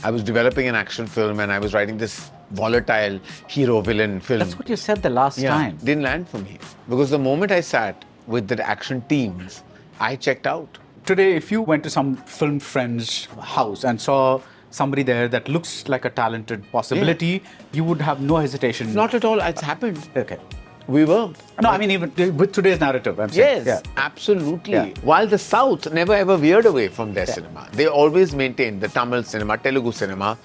I was developing an action film and I was writing this volatile hero-villain film. That's what you said the last time. Didn't land for me. Because the moment I sat with the action teams, I checked out. Today, if you went to some film friend's house and saw somebody there that looks like a talented possibility, you would have no hesitation. Not at all. It's happened. Okay. We were. No, I mean, even with today's narrative, I'm saying. Yes, absolutely. Yeah. While the South never ever veered away from their cinema. They always maintained, the Tamil cinema, Telugu cinema,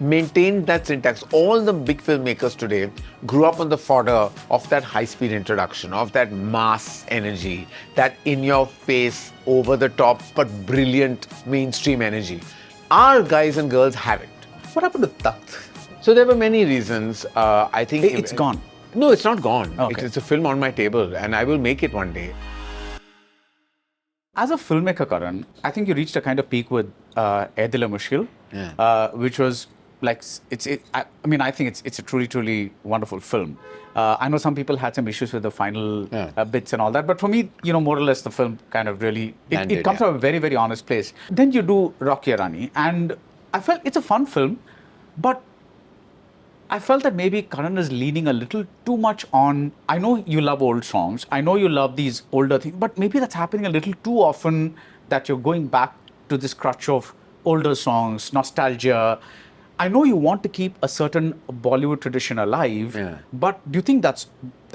maintained that syntax. All the big filmmakers today grew up on the fodder of that high-speed introduction, of that mass energy, that in-your-face, over-the-top, but brilliant mainstream energy. Our guys and girls haven't. What happened to that? So there were many reasons. I think It's gone. No, it's not gone. Okay. It's a film on my table and I will make it one day. As a filmmaker, Karan, I think you reached a kind of peak with Aidil Mushkil, which was like, I think it's a truly wonderful film. I know some people had some issues with the final bits and all that, but for me, more or less the film kind of really, it comes from a very, very honest place. Then you do Rocky Rani, and I felt it's a fun film, but I felt that maybe Karan is leaning a little too much on, I know you love old songs, I know you love these older things, but maybe that's happening a little too often that you're going back to this crutch of older songs, nostalgia. I know you want to keep a certain Bollywood tradition alive, but do you think that's,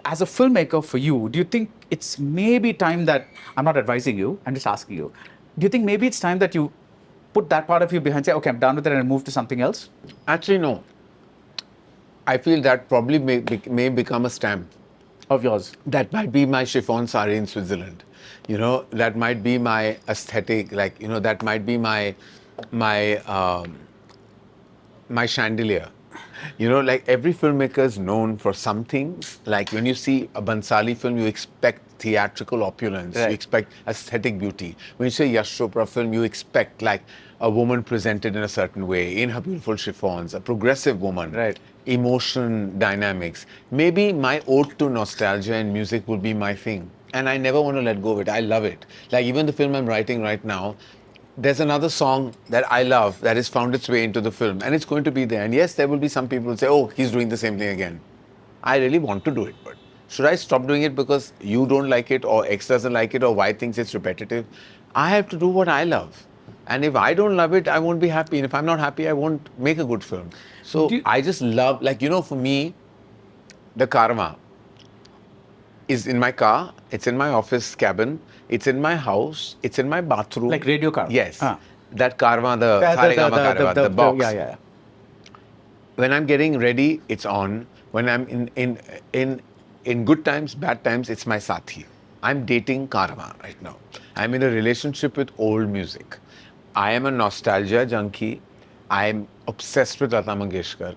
as a filmmaker for you, do you think it's maybe time that, I'm not advising you, I'm just asking you, do you think maybe it's time that you put that part of you behind, say, okay, I'm done with it and move to something else? Actually, no. I feel that probably may become a stamp of yours. That might be my chiffon sari in Switzerland. That might be my aesthetic. That might be my chandelier. Every filmmaker is known for something. Like when you see a Bansali film, you expect theatrical opulence. Right. You expect aesthetic beauty. When you say Yash Chopra film, you expect like a woman presented in a certain way, in her beautiful chiffons, a progressive woman. Right. Emotion dynamics. Maybe my ode to nostalgia and music will be my thing. And I never want to let go of it. I love it. Like even the film I'm writing right now, there's another song that I love that has found its way into the film and it's going to be there. And yes, there will be some people who say, oh, he's doing the same thing again. I really want to do it, but should I stop doing it because you don't like it or X doesn't like it or Y thinks it's repetitive? I have to do what I love. And if I don't love it, I won't be happy. And if I'm not happy, I won't make a good film. So I just love, for me, the karma is in my car, it's in my office cabin, it's in my house, it's in my bathroom. Like radio karma? Yes. That karma, the box. Yeah. When I'm getting ready, it's on. When I'm in good times, bad times, it's my sathi. I'm dating karma right now. I'm in a relationship with old music. I am a nostalgia junkie. I'm obsessed with Lata Mangeshkar.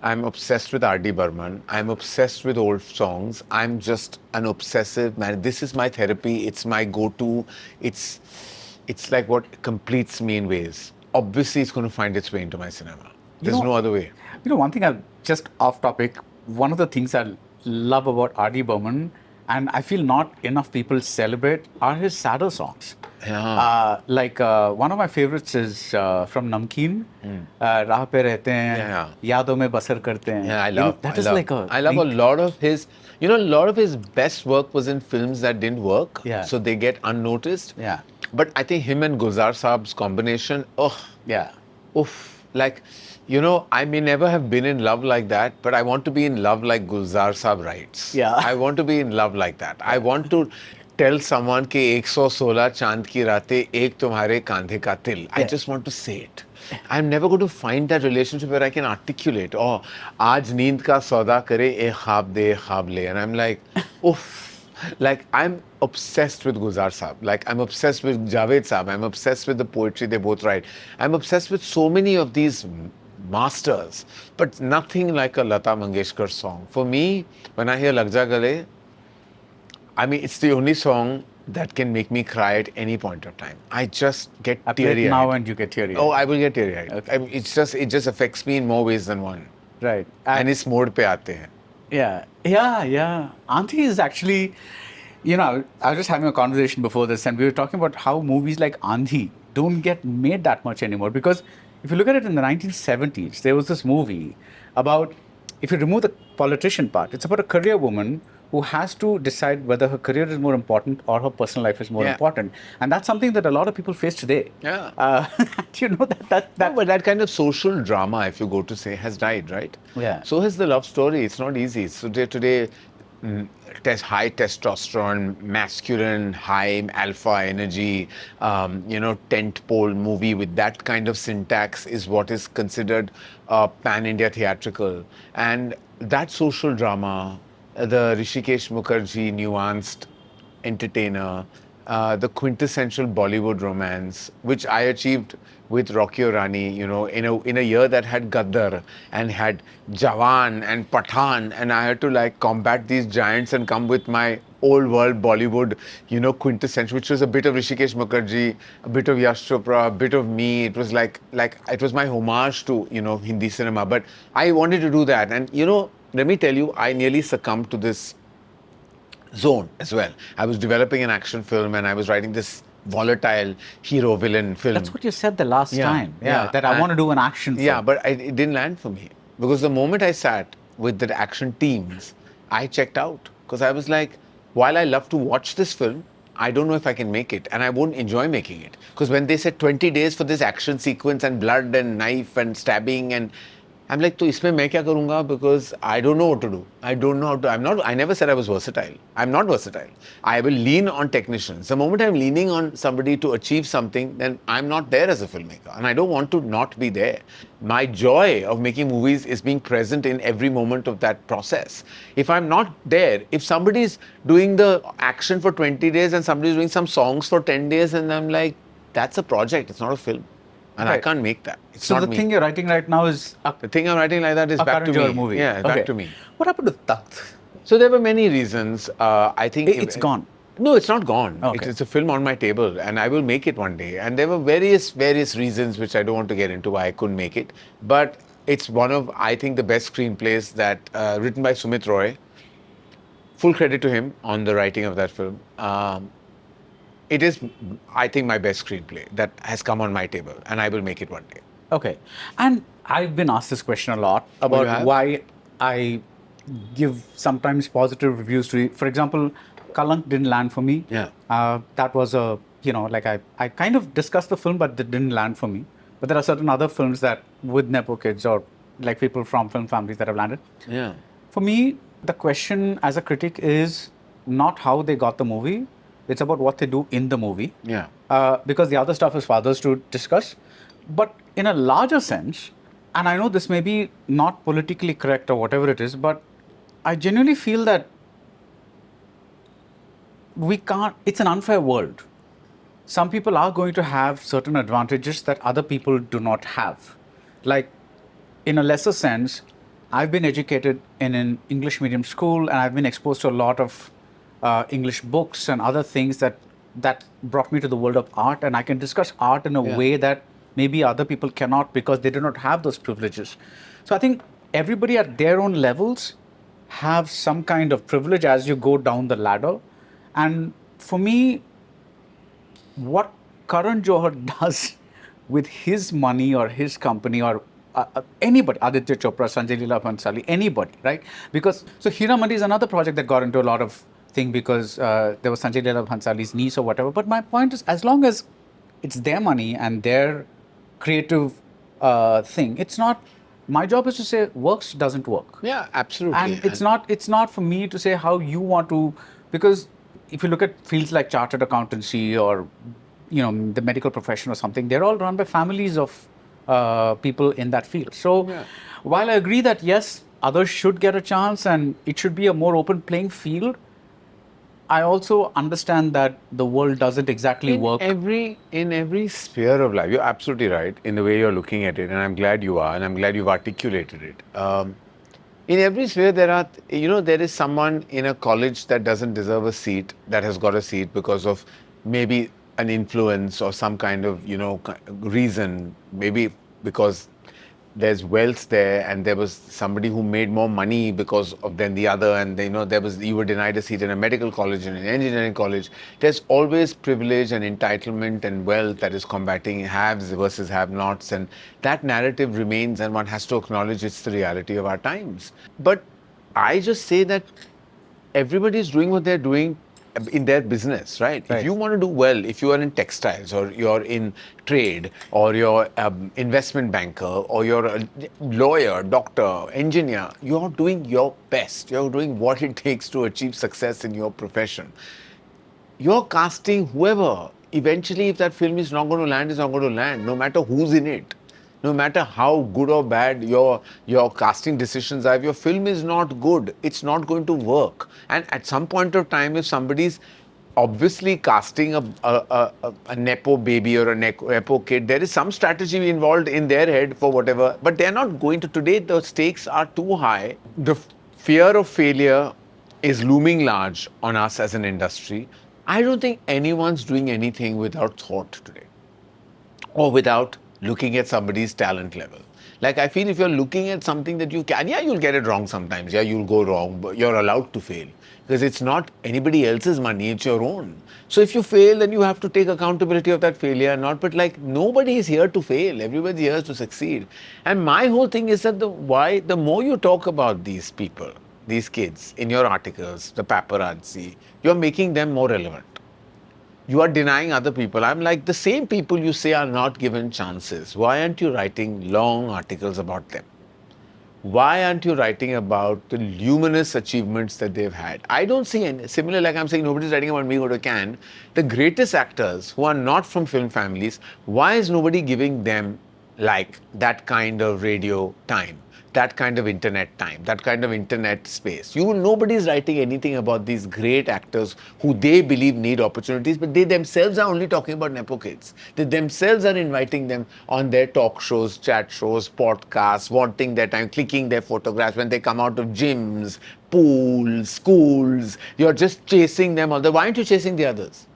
I'm obsessed with R.D. Burman. I'm obsessed with old songs. I'm just an obsessive man. This is my therapy. It's my go-to. It's like what completes me in ways. Obviously, it's going to find its way into my cinema. There's no other way. One thing just off topic, one of the things I love about R.D. Burman, and I feel not enough people celebrate, are his sadder songs. Yeah. One of my favorites is from Namkeen, Raah pe rehte hain, Yaadon mein basar karte hain. Yeah, I love a lot of his, a lot of his best work was in films that didn't work. Yeah. So they get unnoticed. Yeah. But I think him and Gulzar Saab's combination, I may never have been in love like that, but I want to be in love like Gulzar Saab writes. Yeah. I want to be in love like that. I want to tell someone कि 116 चांद की रातें एक तुम्हारे कांधे का तिल. I just want to say it. I'm never going to find that relationship where I can articulate. Oh, आज नींद का सौदा करे एक ख्वाब दे ख्वाब ले. And I'm like, oof. Like I'm obsessed with Gulzar Saab. Like I'm obsessed with Javed Saab. I'm obsessed with the poetry they both write. I'm obsessed with so many of these masters, but nothing like a Lata Mangeshkar song. For me, when I hear Lag Ja Gale, it's the only song that can make me cry at any point of time. I just get teary-eyed. Now and you get teary-eyed. Oh, I will get teary-eyed. Okay. It just affects me in more ways than one. Right. And it's mode pe aate hain. Yeah. Andhi is actually, I was just having a conversation before this and we were talking about how movies like Andhi don't get made that much anymore because if you look at it in the 1970s, there was this movie about, if you remove the politician part, it's about a career woman who has to decide whether her career is more important or her personal life is more Yeah. important. And that's something that a lot of people face today. Yeah. Do you know that No, but that kind of social drama, if you go to say, has died, right? Yeah. So has the love story. It's not easy. So today, high testosterone, masculine, high alpha energy, tent pole movie with that kind of syntax is what is considered pan-India theatrical. And that social drama, the Rishikesh Mukherjee nuanced entertainer, the quintessential Bollywood romance, which I achieved with Rocky Aur Rani, in a year that had Gaddar and had Jawan and Pathan, and I had to like combat these giants and come with my old world Bollywood, quintessential, which was a bit of Rishikesh Mukherjee, a bit of Yash Chopra, a bit of me. It was like it was my homage to Hindi cinema, but I wanted to do that, and let me tell you, I nearly succumbed to this zone as well. I was developing an action film and I was writing this volatile hero villain film. That's what you said the last time. Yeah. That I want to do an action film. Yeah, but it didn't land for me because the moment I sat with the action teams, I checked out because I was like, while I love to watch this film, I don't know if I can make it and I won't enjoy making it. Because when they said 20 days for this action sequence and blood and knife and stabbing, and I'm like, तो इसमें मैं क्या करूँगा? Because I don't know what to do. I don't know how to. I never said I was versatile. I'm not versatile. I will lean on technicians. The moment I'm leaning on somebody to achieve something, then I'm not there as a filmmaker. And I don't want to not be there. My joy of making movies is being present in every moment of that process. If I'm not there, if somebody's doing the action for 20 days and somebody's doing some songs for 10 days, and I'm like, that's a project, it's not a film. And I can't make that. It's so not the me. thing you're writing right now is The thing I'm writing like that is a back to Karan Johar me. movie. Yeah, back to me. What happened to Takht? So there were many reasons. I think It's gone. No, it's not gone. Okay. It's a film on my table, and I will make it one day. And there were various reasons which I don't want to get into why I couldn't make it. But it's one of, I think, the best screenplays that written by Sumit Roy. Full credit to him on the writing of that film. It is, I think, my best screenplay that has come on my table, and I will make it one day. Okay. And I've been asked this question a lot about why I give sometimes positive reviews to it. For example, Kalank didn't land for me. Yeah. That was I kind of discussed the film, but it didn't land for me. But there are certain other films that with nepo kids or like people from film families that have landed. Yeah. For me, the question as a critic is not how they got the movie. It's about what they do in the movie. Yeah. Because the other stuff is for others to discuss. But in a larger sense, and I know this may be not politically correct or whatever it is, but I genuinely feel that we can't, it's an unfair world. Some people are going to have certain advantages that other people do not have. Like, in a lesser sense, I've been educated in an English medium school and I've been exposed to a lot of English books and other things that brought me to the world of art, and I can discuss art in a way that maybe other people cannot because they do not have those privileges. So I think everybody at their own levels have some kind of privilege as you go down the ladder. And for me, what Karan Johar does with his money or his company or anybody, Aditya Chopra, Sanjay Leela Bhansali, anybody, right? Because, so Hiramandi is another project that got into a lot of thing because there was Sanjay Leela Bhansali's niece or whatever. But my point is, as long as it's their money and their creative thing, it's not, my job is to say works, doesn't work. Yeah, absolutely. And it's not for me to say how you want to, because if you look at fields like chartered accountancy or the medical profession or something, they're all run by families of people in that field. So while I agree that yes, others should get a chance and it should be a more open playing field, I also understand that the world doesn't exactly work. In every sphere of life, you're absolutely right in the way you're looking at it, and I'm glad you are, and I'm glad you've articulated it. In every sphere, there is someone in a college that doesn't deserve a seat, that has got a seat because of maybe an influence or some kind of, reason, maybe because there's wealth there, and there was somebody who made more money because of than the other, and you were denied a seat in a medical college and an engineering college. There's always privilege and entitlement and wealth that is combating haves versus have-nots, and that narrative remains, and one has to acknowledge it's the reality of our times. But I just say that everybody is doing what they're doing in their business, right? If you want to do well, if you are in textiles or you're in trade or you're investment banker or you're a lawyer, doctor, engineer, you're doing your best. You're doing what it takes to achieve success in your profession. You're casting whoever. Eventually, if that film is not going to land, it's not going to land, no matter who's in it. No matter how good or bad your casting decisions are, if your film is not good, it's not going to work. And at some point of time, if somebody's obviously casting a nepo baby or a nepo kid, there is some strategy involved in their head for whatever, but they're not going to. Today, the stakes are too high. The fear of failure is looming large on us as an industry. I don't think anyone's doing anything without thought today or without looking at somebody's talent level. Like, I feel if you're looking at something that you can, yeah, you'll get it wrong sometimes. Yeah, you'll go wrong, but you're allowed to fail because it's not anybody else's money, it's your own. So if you fail, then you have to take accountability of that failure, but like nobody is here to fail. Everybody's here to succeed. And my whole thing is that the more you talk about these people, these kids in your articles, the paparazzi, you're making them more relevant. You are denying other people. I'm like, the same people you say are not given chances. Why aren't you writing long articles about them? Why aren't you writing about the luminous achievements that they've had? I don't see any. Similar, like I'm saying, nobody's writing about me going to Cannes. The greatest actors who are not from film families, why is nobody giving them like that kind of radio time? That kind of internet time, that kind of internet space. Nobody's writing anything about these great actors who they believe need opportunities, but they themselves are only talking about nepo kids. They themselves are inviting them on their talk shows, chat shows, podcasts, wanting their time, clicking their photographs when they come out of gyms, pools, schools. You're just chasing them. Why aren't you chasing the others?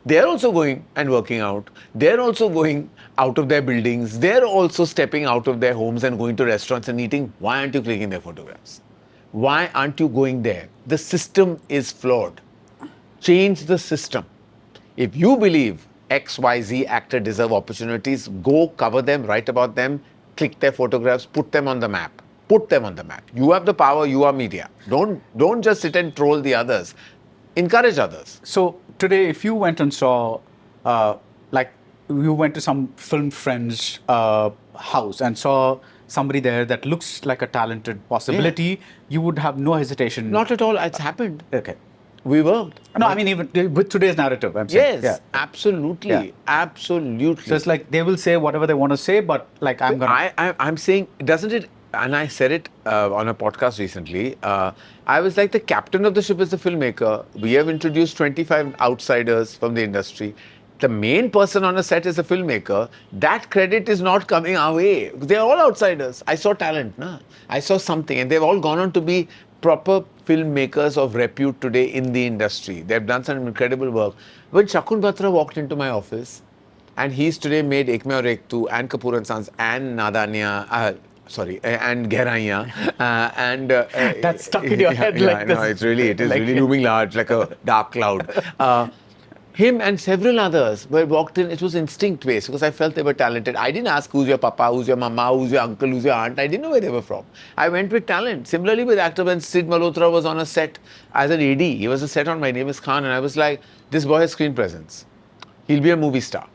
They're also going and working out. They're also going out of their buildings. They're also stepping out of their homes and going to restaurants and eating. Why aren't you clicking their photographs? Why aren't you going there? The system is flawed. Change the system. If you believe XYZ actor deserve opportunities, go cover them, write about them, click their photographs, put them on the map. Put them on the map. You have the power, you are media. Don't just sit and troll the others. Encourage others. So today, if you went and saw, like, you went to some film friend's house and saw somebody there that looks like a talented possibility, you would have no hesitation. Not at all. It's happened. Okay. We worked. No, I mean, even with today's narrative, I'm saying. Yes, absolutely. Yeah. Absolutely. So it's like they will say whatever they want to say, but like I'm going to... I'm saying, doesn't it, and I said it on a podcast recently, I was like, the captain of the ship is the filmmaker. We have introduced 25 outsiders from the industry. The main person on a set is the filmmaker. That credit is not coming our way. They're all outsiders. I saw talent. I saw something. And they've all gone on to be proper filmmakers of repute today in the industry. They've done some incredible work. When Shakun Batra walked into my office, and he's today made Ek Mein Aur Ek Tu, and Kapoor and Sons, and Nadania, and Gehraiyaan, and... That's stuck in your head like this. No, it is like, really looming large, like a dark cloud. Him and several others were walked in, it was instinct-based because I felt they were talented. I didn't ask who's your papa, who's your mama, who's your uncle, who's your aunt. I didn't know where they were from. I went with talent. Similarly with actor, when Sid Malhotra was on a set as an AD, he was a set on My Name is Khan, and I was like, this boy has screen presence. He'll be a movie star.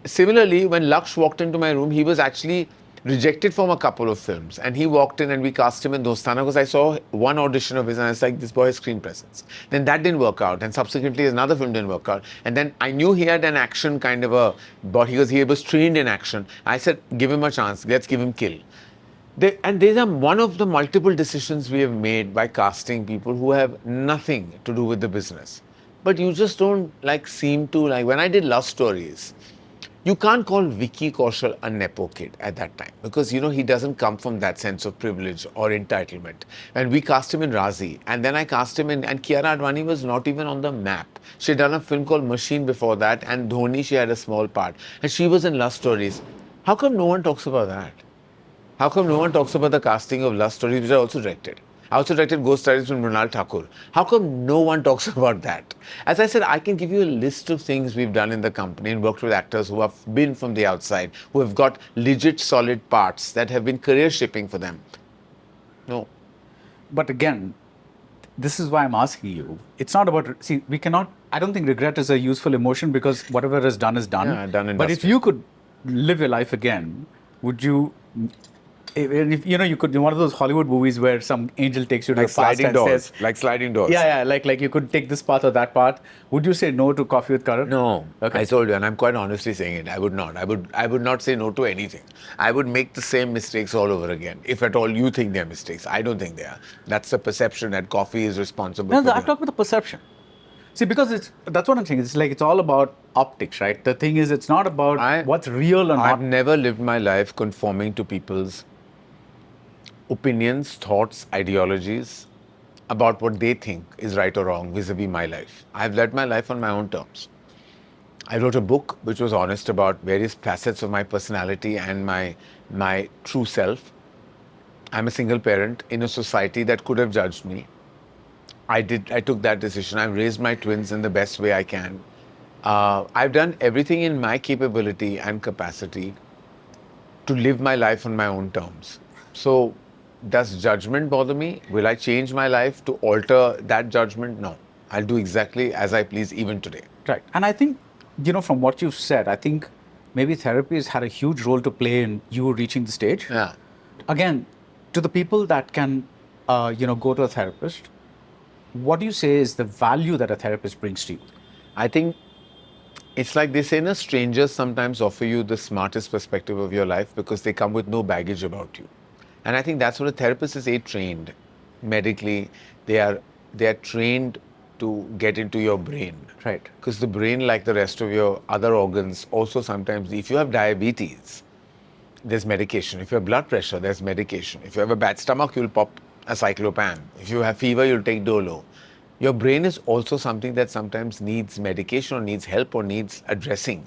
Similarly, when Laksh walked into my room, he was actually rejected from a couple of films, and he walked in and we cast him in Dostana because I saw one audition of his and I was like, this boy has screen presence. Then that didn't work out, and subsequently another film didn't work out, and then I knew he had an action kind of a body because he was trained in action. I said, give him a chance, let's give him kill. And these are one of the multiple decisions we have made by casting people who have nothing to do with the business. But you just don't seem to, when I did Love Stories, you can't call Vicky Kaushal a nepo kid at that time because, he doesn't come from that sense of privilege or entitlement. And we cast him in Razi, and then I cast him in, and Kiara Advani was not even on the map. She had done a film called Machine before that, and Dhoni, she had a small part. And she was in Love Stories. How come no one talks about that? How come no one talks about the casting of Love Stories, which I also directed? I also directed Ghost Stories from Mrinal Thakur. How come no one talks about that? As I said, I can give you a list of things we've done in the company and worked with actors who have been from the outside, who have got legit, solid parts that have been career shaping for them. No. But again, this is why I'm asking you. It's not about, see, we cannot, I don't think regret is a useful emotion because whatever is done is done. Yeah, done and but if dusted. you could live your life again, would you, if you could, one of those Hollywood movies where some angel takes you to Like the past sliding and doors. says, Like sliding doors. yeah, like you could take this path or that path. Would you say no to Coffee with Karan? No, Okay. I told you, and I'm quite honestly saying it. I would not. I would not say no to anything. I would make the same mistakes all over again. If at all you think they're mistakes, I don't think they are. That's the perception that coffee is responsible No, for. I'm talking about the perception. See, because that's what I'm saying. It's like it's all about optics, right? The thing is, it's not about what's real or I've not. never lived my life conforming to people's opinions, thoughts, ideologies about what they think is right or wrong vis-a-vis my life. I've led my life on my own terms. I wrote a book which was honest about various facets of my personality and my true self. I'm a single parent in a society that could have judged me. I took that decision. I've raised my twins in the best way I can. I've done everything in my capability and capacity to live my life on my own terms. So, does judgment bother me? Will I change my life to alter that judgment? No. I'll do exactly as I please even today. Right. And I think, from what you've said, I think maybe therapy has had a huge role to play in you reaching the stage. Yeah. Again, to the people that can, go to a therapist, what do you say is the value that a therapist brings to you? I think it's like they say, strangers sometimes offer you the smartest perspective of your life because they come with no baggage about you. And I think that's what a therapist is trained medically. They are trained to get into your brain. Right. Because the brain, like the rest of your other organs, also sometimes, if you have diabetes, there's medication. If you have blood pressure, there's medication. If you have a bad stomach, you'll pop a cyclopan. If you have fever, you'll take Dolo. Your brain is also something that sometimes needs medication or needs help or needs addressing.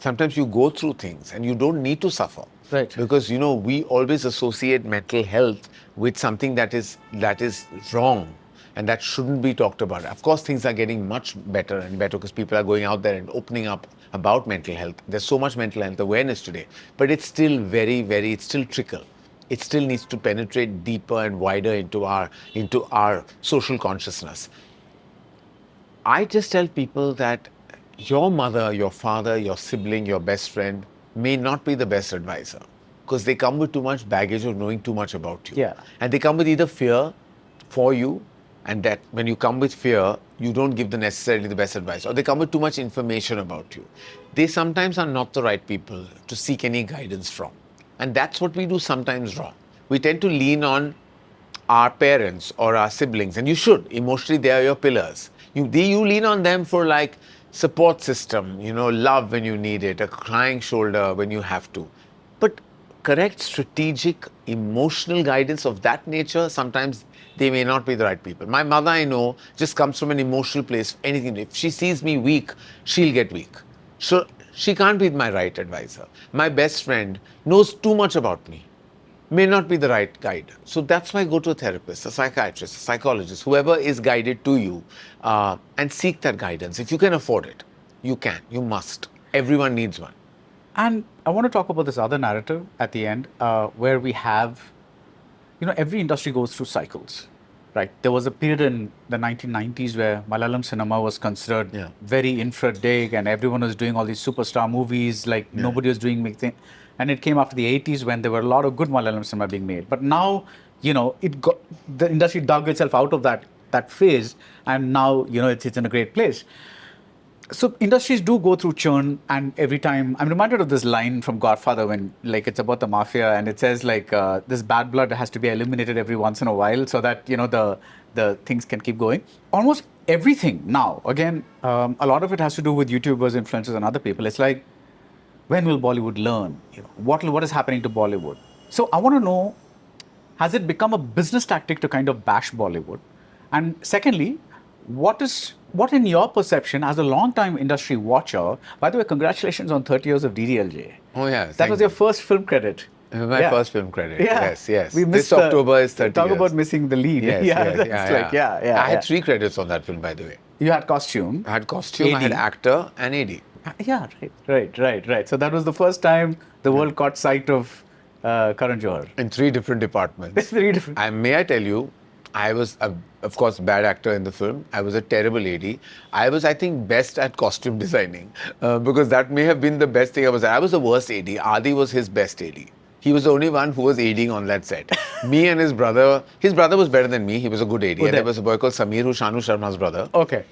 Sometimes you go through things and you don't need to suffer. Right. Because, we always associate mental health with something that is wrong and that shouldn't be talked about. Of course, things are getting much better and better because people are going out there and opening up about mental health. There's so much mental health awareness today, but it's still it's still trickle. It still needs to penetrate deeper and wider into our social consciousness. I just tell people that your mother, your father, your sibling, your best friend may not be the best advisor because they come with too much baggage of knowing too much about you. Yeah. And they come with either fear for you, and that when you come with fear, you don't give necessarily the best advice, or they come with too much information about you. They sometimes are not the right people to seek any guidance from. And that's what we do sometimes wrong. We tend to lean on our parents or our siblings, and you should. Emotionally, they are your pillars. You lean on them for like support system, love when you need it, a crying shoulder when you have to. But correct, strategic, emotional guidance of that nature, sometimes they may not be the right people. My mother, I know, just comes from an emotional place. Anything. If she sees me weak, she'll get weak. So she can't be my right advisor. My best friend knows too much about me. May not be the right guide. So that's why I go to a therapist, a psychiatrist, a psychologist, whoever is guided to you, and seek that guidance. If you can afford it, you can, you must. Everyone needs one. And I want to talk about this other narrative at the end, where we have, every industry goes through cycles, right? There was a period in the 1990s where Malayalam cinema was considered very infra-dig and everyone was doing all these superstar movies, like nobody was doing big things. And it came after the 80s when there were a lot of good Malayalam cinema being made. But now, the industry dug itself out of that phase, and now, it's in a great place. So industries do go through churn, and every time I'm reminded of this line from Godfather when it's about the mafia, and it says this bad blood has to be eliminated every once in a while so that the things can keep going. Almost everything now, again, a lot of it has to do with YouTubers, influencers, and other people. It's like, when will Bollywood learn? What is happening to Bollywood? So I want to know, has it become a business tactic to kind of bash Bollywood? And secondly, what in your perception, as a long-time industry watcher, by the way, congratulations on 30 years of DDLJ. Oh, yeah. That was your first film credit. My first film credit. Yeah. Yes, yes. We This missed October is 30 Talk years. about missing the lead. Yes, yeah, yes, that's yeah, like, yeah. I had yeah. 3 credits on that film, by the way. You had costume. I had costume, I had AD. actor, and AD. Yeah, right. So that was the first time the world caught sight of Karan Johar. In 3 different departments. 3 different. May I tell you, I was, of course, bad actor in the film. I was a terrible AD. I was, I think, best at costume designing because that may have been the best thing I was. I was the worst AD. Aathi was his best AD. He was the only one who was ADing on that set. Me and his brother was better than me. He was a good AD. And there was a boy called Samir, who's Shanu Sharma's brother. Okay.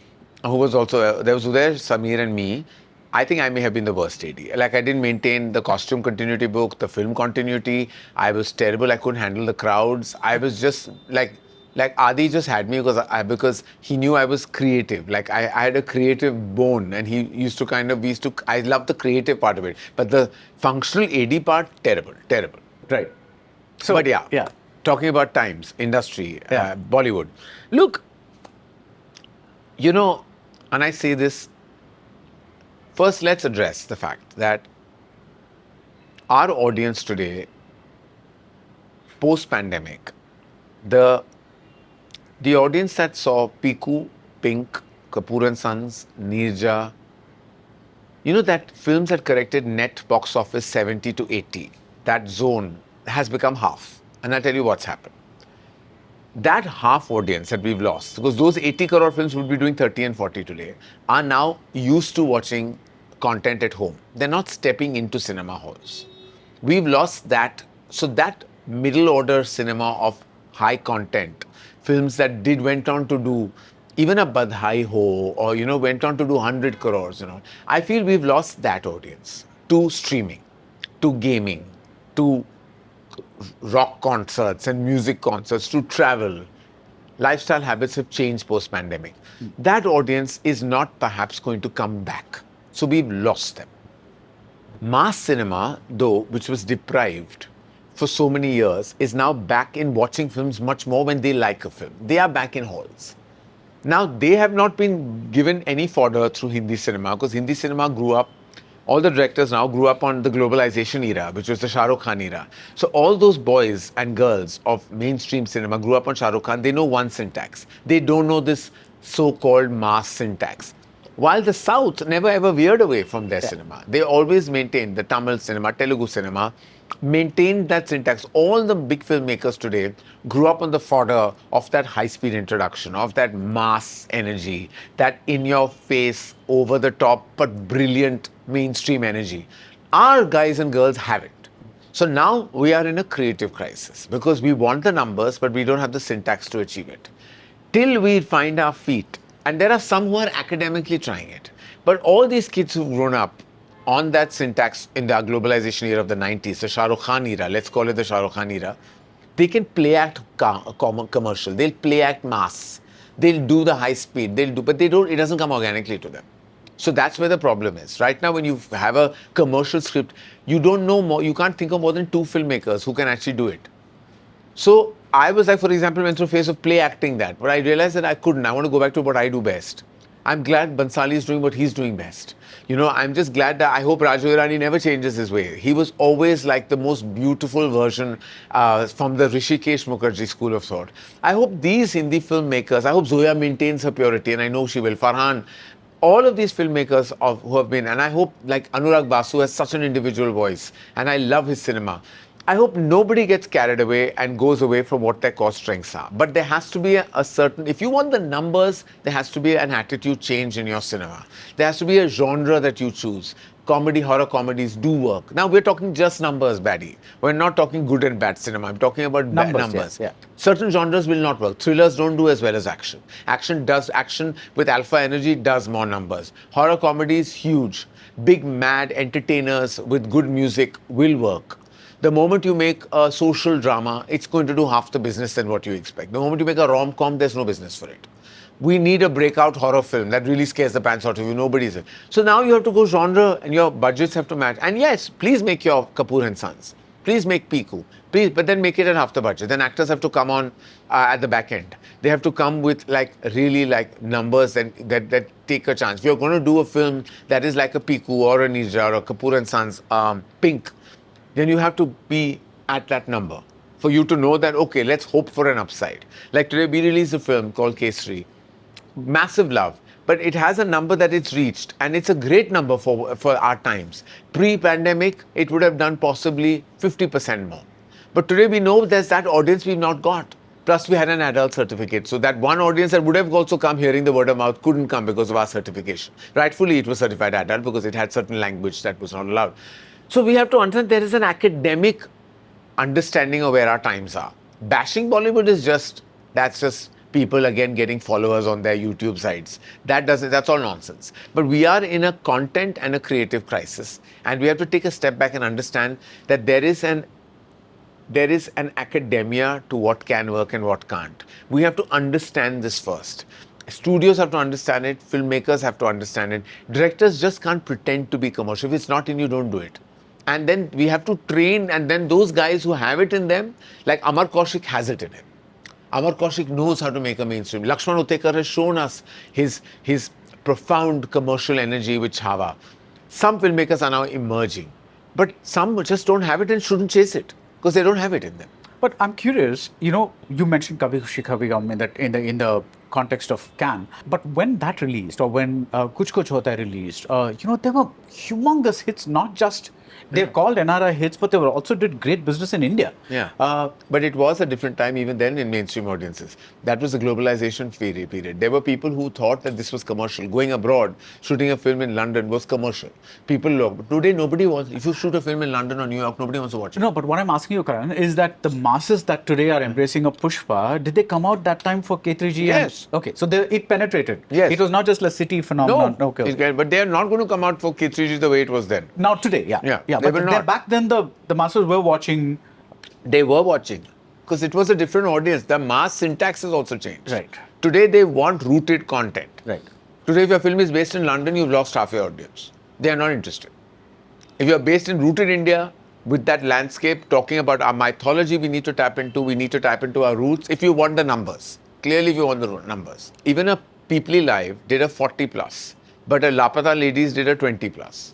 Who was also, there was Uday, Samir and me. I think I may have been the worst AD. Like, I didn't maintain the costume continuity book, the film continuity. I was terrible. I couldn't handle the crowds. I was just like Adi just had me because he knew I was creative. Like, I had a creative bone, and he used to I loved the creative part of it. But the functional AD part, terrible. Right. So, but yeah. Talking about times, industry, Bollywood. Look, you know, and I say this, first let's address the fact that our audience today, post-pandemic, the audience that saw Piku, Pink, Kapoor and Sons, Neerja, you know, that films that corrected net box office 70 to 80, that zone has become half. And I'll tell you what's happened. That half audience that we've lost, because those 80 crore films would be doing 30 and 40 today, are now used to watching content at home. They're not stepping into cinema halls. We've lost that. So that middle order cinema of high content, films that went on to do even a Badhai Ho, or, you know, went on to do 100 crores, you know. I feel we've lost that audience to streaming, to gaming, to rock concerts and music concerts, to travel. Lifestyle habits have changed post-pandemic. That audience is not perhaps going to come back. So we've lost them. Mass cinema, though, which was deprived for so many years, is now back in watching films much more when they like a film. They are back in halls. Now, they have not been given any fodder through Hindi cinema, because Hindi cinema grew up, all the directors now grew up on the globalization era, which was the Shah Rukh Khan era. So all those boys and girls of mainstream cinema grew up on Shah Rukh Khan. They know one syntax. They don't know this so-called mass syntax. While the South never ever veered away from their cinema. They always maintained, the Tamil cinema, Telugu cinema, maintained that syntax. All the big filmmakers today grew up on the fodder of that high-speed introduction, of that mass energy, that in-your-face, over-the-top, but brilliant mainstream energy. Our guys and girls haven't. So now we are in a creative crisis because we want the numbers, but we don't have the syntax to achieve it. Till we find our feet, and there are some who are academically trying it, but all these kids who've grown up on that syntax in the globalization era of the 90s, the Shah Rukh Khan era, let's call it the Shah Rukh Khan era, they can play act commercial, they'll play act mass, they'll do the high speed, but it doesn't come organically to them. So that's where the problem is. Right now, when you have a commercial script, you don't know more, you can't think of more than 2 filmmakers who can actually do it. So I was like, for example, went through a phase of play acting that, but I realized that I couldn't. I want to go back to what I do best. I'm glad Bansali is doing what he's doing best. You know, I'm just glad that I hope Raju Irani never changes his way. He was always like the most beautiful version from the Rishikesh Mukherjee school of thought. I hope these Hindi filmmakers, I hope Zoya maintains her purity, and I know she will. Farhan, all of these filmmakers who have been, and I hope like Anurag Basu has such an individual voice, and I love his cinema. I hope nobody gets carried away and goes away from what their core strengths are. But there has to be a certain, if you want the numbers, there has to be an attitude change in your cinema. There has to be a genre that you choose. Comedy, horror comedies do work. Now we're talking just numbers, baddie. We're not talking good and bad cinema. I'm talking about numbers. Yes, yeah. Certain genres will not work. Thrillers don't do as well as action. Action with alpha energy does more numbers. Horror comedies, huge. Big, mad entertainers with good music will work. The moment you make a social drama, it's going to do half the business than what you expect. The moment you make a rom-com, there's no business for it. We need a breakout horror film that really scares the pants out of you. Nobody's. So now you have to go genre, and your budgets have to match. And yes, please make your Kapoor and Sons. Please make Piku. Please, but then make it at half the budget. Then actors have to come on at the back end. They have to come with really numbers that take a chance. If you're going to do a film that is like a Piku or a Neerja or a Kapoor and Sons, Pink, then you have to be at that number for you to know that, okay, let's hope for an upside. Like today, we released a film called Kesari. Massive love, but it has a number that it's reached, and it's a great number for our times. Pre-pandemic, it would have done possibly 50% more. But today we know there's that audience we've not got. Plus, we had an adult certificate. So that one audience that would have also come hearing the word of mouth couldn't come because of our certification. Rightfully, it was certified adult because it had certain language that was not allowed. So we have to understand there is an academic understanding of where our times are. Bashing Bollywood is that's just people again getting followers on their YouTube sites. That's all nonsense. But we are in a content and a creative crisis, and we have to take a step back and understand that there is an academia to what can work and what can't. We have to understand this first. Studios have to understand it, filmmakers have to understand it. Directors just can't pretend to be commercial. If it's not in you, don't do it. And then we have to train, and then those guys who have it in them, like Amar Kaushik has it in him. Amar Kaushik knows how to make a mainstream. Lakshman Uttekar has shown us his profound commercial energy with Chhava. Some filmmakers are now emerging, but some just don't have it and shouldn't chase it because they don't have it in them. But I'm curious, you mentioned Kabhi Khushi Kabhi Gham in the context of Can, but when that released, or when Kuch Kuch Hota Hai released, there were humongous hits, not just, they're called NRI hits, but they were also did great business in India. Yeah. But it was a different time even then in mainstream audiences. That was the globalization period. There were people who thought that this was commercial. Going abroad, shooting a film in London was commercial. People loved. Today, nobody wants, if you shoot a film in London or New York, nobody wants to watch it. No, but what I'm asking you, Karan, is that the masses that today are embracing a Pushpa, did they come out that time for K3G? Yes. Okay, so it penetrated. Yes. It was not just a city phenomenon. No, Okay. But they are not going to come out for K3G the way it was then. Now today, yeah. They But will not. back then, the masses were watching. They were watching because it was a different audience. The mass syntax has also changed. Right. Today, they want rooted content. Right. Today, if your film is based in London, you've lost half your audience. They are not interested. If you're based in rooted India, with that landscape, talking about our mythology, we need to tap into our roots if you want the numbers. Clearly, if you want the numbers. Even a Peoply Live did a 40 plus, but a Lapata Ladies did a 20 plus.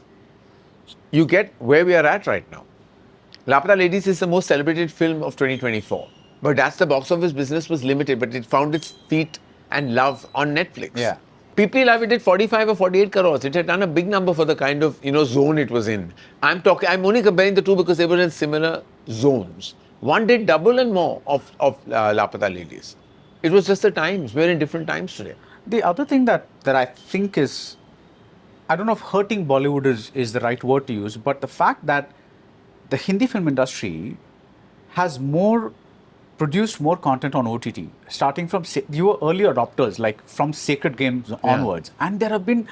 You get where we are at right now. Lapata Ladies is the most celebrated film of 2024. But that's the box office business was limited, but it found its feet and love on Netflix. Yeah. Peoply Live, it did 45 or 48 crores. It had done a big number for the kind of, zone it was in. I'm only comparing the two because they were in similar zones. One did double and more of Lapata Ladies. It was just the times. We're in different times today. The other thing that I think is, I don't know if hurting Bollywood is the right word to use, but the fact that the Hindi film industry has produced more content on OTT, starting from, you were early adopters, like from Sacred Games onwards. And there have been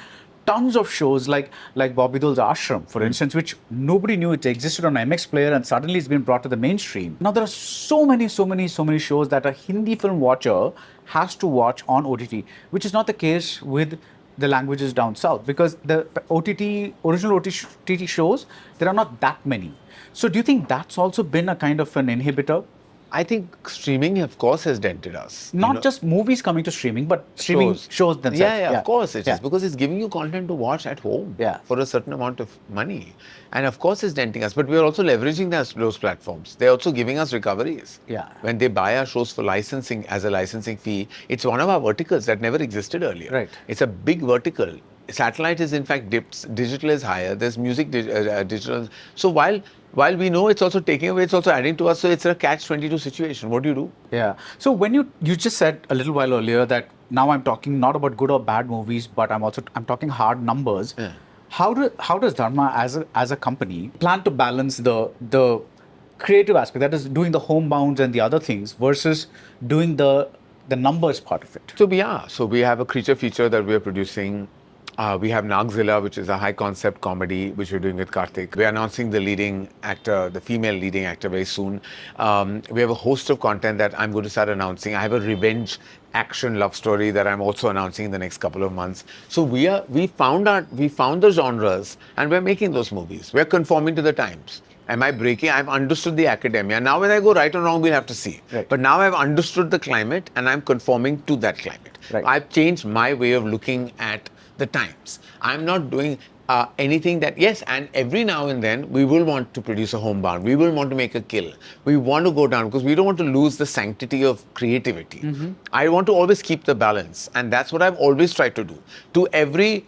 tons of shows like Bobby Dole's Ashram, for instance, which nobody knew it existed on MX Player, and suddenly it's been brought to the mainstream. Now there are so many shows that a Hindi film watcher has to watch on OTT, which is not the case with the languages down south, because the original OTT shows, there are not that many. So do you think that's also been a kind of an inhibitor? I think streaming, of course, has dented us. Not just movies coming to streaming, but streaming shows themselves. Yeah, of course it is. Because it's giving you content to watch at home for a certain amount of money. And of course it's denting us. But we are also leveraging those platforms. They're also giving us recoveries. Yeah. When they buy our shows for licensing as a licensing fee, it's one of our verticals that never existed earlier. Right. It's a big vertical. Satellite is in fact dipped, digital is higher, there's music digital. So while we know it's also taking away, it's also adding to us, so it's a catch-22 situation. What do you do? Yeah. So when you just said a little while earlier that now I'm talking not about good or bad movies, but I'm talking hard numbers. Yeah. How does Dharma as a company plan to balance the creative aspect, that is doing the homebounds and the other things, versus doing the numbers part of it? So we have a creature feature that we are producing. We have Nagzilla, which is a high concept comedy, which we're doing with Karthik. We're announcing the female leading actor very soon. We have a host of content that I'm going to start announcing. I have a revenge action love story that I'm also announcing in the next couple of months. So we found the genres and we're making those movies. We're conforming to the times. Am I breaking? I've understood the academia. Now when I go right or wrong, we'll have to see. Right. But now I've understood the climate and I'm conforming to that climate. Right. I've changed my way of looking at the times. I'm not doing anything that, yes, and every now and then we will want to produce a homebound. We will want to make a kill. We want to go down because we don't want to lose the sanctity of creativity. I want to always keep the balance, and that's what I've always tried to do. To every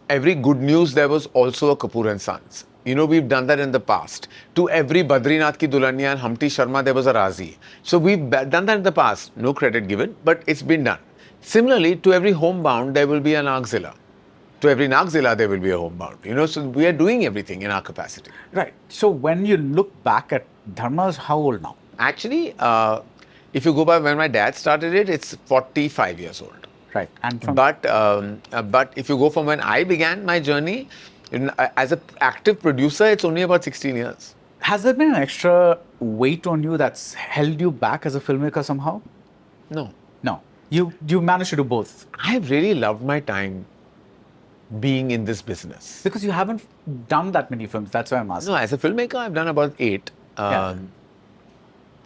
good news, there was also a Kapoor and Sons. You know, we've done that in the past. To every Badrinath Ki Dulhania and Humpty Sharma, there was a Razi. So we've done that in the past. No credit given, but it's been done. Similarly, to every homebound, there will be an Nagzilla. To every Nagzilla, there will be a homebound. You know, so we are doing everything in our capacity. Right. So when you look back at Dharma's, how old now? Actually, if you go by when my dad started it, it's 45 years old. Right. And but if you go from when I began my journey, as an active producer, it's only about 16 years. Has there been an extra weight on you that's held you back as a filmmaker somehow? No. No. You managed to do both. I've really loved my time being in this business. Because you haven't done that many films, that's why I'm asking. No, as a filmmaker, I've done about 8. Yeah.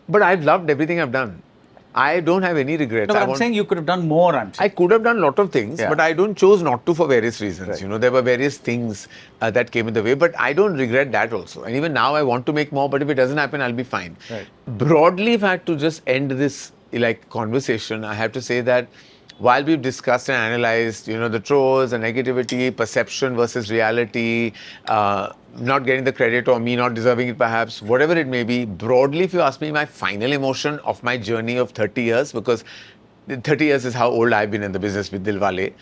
But I've loved everything I've done. I don't have any regrets. No, but I'm saying you could have done more. I could have done a lot of things, Yeah. but I chose not to for various reasons. Right. You know, there were various things that came in the way, but I don't regret that also. And even now, I want to make more, but if it doesn't happen, I'll be fine. Right. Broadly, if I had to just end this conversation, I have to say that while we've discussed and analyzed, you know, the trolls and negativity, perception versus reality, not getting the credit or me not deserving it perhaps, whatever it may be, broadly, if you ask me, my final emotion of my journey of 30 years, because 30 years is how old I've been in the business with Dilwale,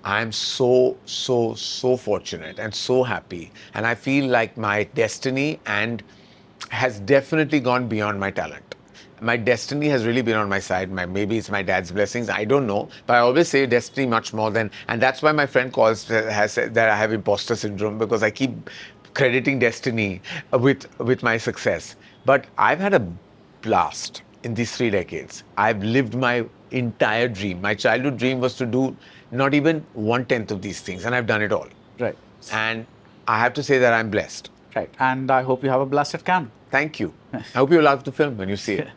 I'm so fortunate and so happy. And I feel like my destiny has definitely gone beyond my talent. My destiny has really been on my side. Maybe it's my dad's blessings. I don't know. But I always say destiny much more than... And that's why my friend has said that I have imposter syndrome, because I keep crediting destiny with my success. But I've had a blast in these 3 decades. I've lived my entire dream. My childhood dream was to do not even 1/10 of these things. And I've done it all. Right. And I have to say that I'm blessed. Right. And I hope you have a blast at Cannes. Thank you. I hope you love the film when you see it.